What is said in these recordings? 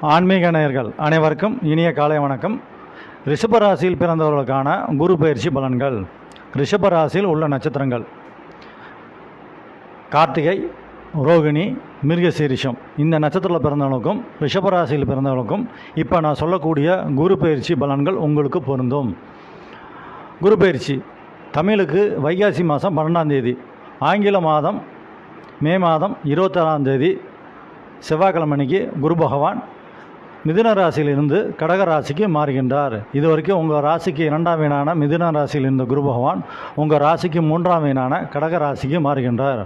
ஆன்மீக நேயர்கள் அனைவருக்கும் இனிய காலை வணக்கம். ரிஷபராசியில் பிறந்தவர்களுக்கான குரு பயிற்சி பலன்கள். ரிஷபராசியில் உள்ள நட்சத்திரங்கள் கார்த்திகை, ரோகிணி, மிருகசீரிஷம். இந்த நட்சத்திரத்தில் பிறந்தவங்களுக்கும் ரிஷபராசியில் பிறந்தவங்களுக்கும் இப்போ நான் சொல்லக்கூடிய குரு பயிற்சி பலன்கள் உங்களுக்கு பொருந்தும். குரு பயிற்சி தமிழுக்கு வைகாசி மாதம் 12ஆம் தேதி, ஆங்கில மாதம் மே மாதம் 26ஆம் தேதி செவ்வாய்க்கிழமைக்கு குரு பகவான் மிதுன ராசியிலிருந்து கடக ராசிக்கு மாறுகின்றார். இது வரைக்கும் உங்கள் ராசிக்கு 2ஆம் வீடான மிதுன ராசியில் இருந்த குரு பகவான் உங்கள் ராசிக்கு 3ஆம் வீடான கடக ராசிக்கு மாறுகின்றார்.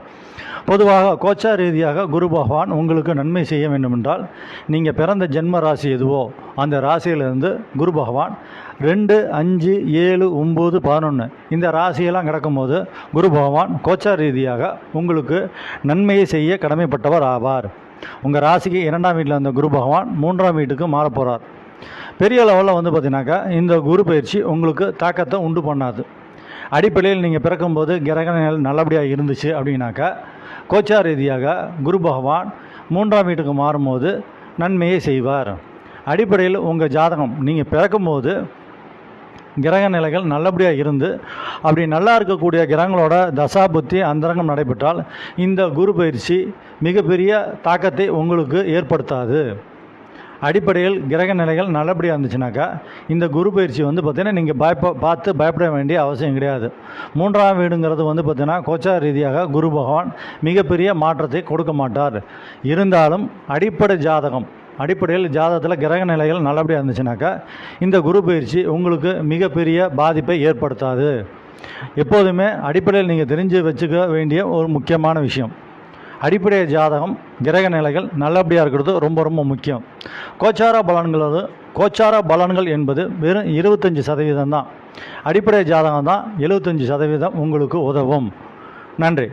பொதுவாக கோச்சார ரீதியாக குரு பகவான் உங்களுக்கு நன்மை செய்ய வேண்டுமென்றால் நீங்கள் பிறந்த ஜென்ம ராசி எதுவோ அந்த ராசியிலிருந்து குரு பகவான் 2, 5, 7, 9, 11 இந்த ராசியெல்லாம் கிடக்கும்போது குரு பகவான் கோச்சார ரீதியாக உங்களுக்கு நன்மையை செய்ய கடமைப்பட்டவர் ஆவார். உங்கள் ராசிக்கு 2ஆம் வீட்டில் இருந்த குரு பகவான் 3ஆம் வீட்டுக்கு மாறப்போகிறார். பெரிய லெவலில் பார்த்திங்கனாக்கா இந்த குரு பயிற்சி உங்களுக்கு தாக்கத்தை உண்டு பண்ணாது. அடிப்படையில் நீங்கள் பிறக்கும்போது கிரகங்கள் நல்லபடியாக இருந்துச்சு அப்படின்னாக்கா கோச்சார ரீதியாக குரு பகவான் 3ஆம் வீட்டுக்கு மாறும்போது நன்மையை செய்வார். அடிப்படையில் உங்கள் ஜாதகம் நீங்கள் பிறக்கும்போது கிரக நிலைகள் நல்லபடியாக இருந்து அப்படி நல்லா இருக்கக்கூடிய கிரகங்களோட தசா புத்தி அந்தரங்கம் நடைபெற்றால் இந்த குரு பயிற்சி மிகப்பெரிய தாக்கத்தை உங்களுக்கு ஏற்படுத்தாது. அடிப்படையில் கிரக நிலைகள் நல்லபடியாக இருந்துச்சுனாக்கா இந்த குரு பயிற்சி பார்த்திங்கன்னா நீங்கள் பயப்பட வேண்டிய அவசியம் கிடையாது. 3ஆம் வீடுங்கிறது பார்த்திங்கன்னா கோச்சார ரீதியாக குரு பகவான் மிகப்பெரிய மாற்றத்தை கொடுக்க மாட்டார். இருந்தாலும் அடிப்படையில் ஜாதகத்தில் கிரக நிலைகள் நல்லபடியாக இருந்துச்சுனாக்கா இந்த குரு பயிற்சி உங்களுக்கு மிகப்பெரிய பாதிப்பை ஏற்படுத்தாது. எப்போதுமே அடிப்படையில் நீங்கள் தெரிஞ்சு வச்சுக்க வேண்டிய ஒரு முக்கியமான விஷயம், அடிப்படை ஜாதகம் கிரக நிலைகள் நல்லபடியாக இருக்கிறது ரொம்ப ரொம்ப முக்கியம். கோச்சார பலன்கள் என்பது வெறும் 25% தான். அடிப்படை ஜாதகம் தான் 75% உங்களுக்கு உதவும். நன்றி.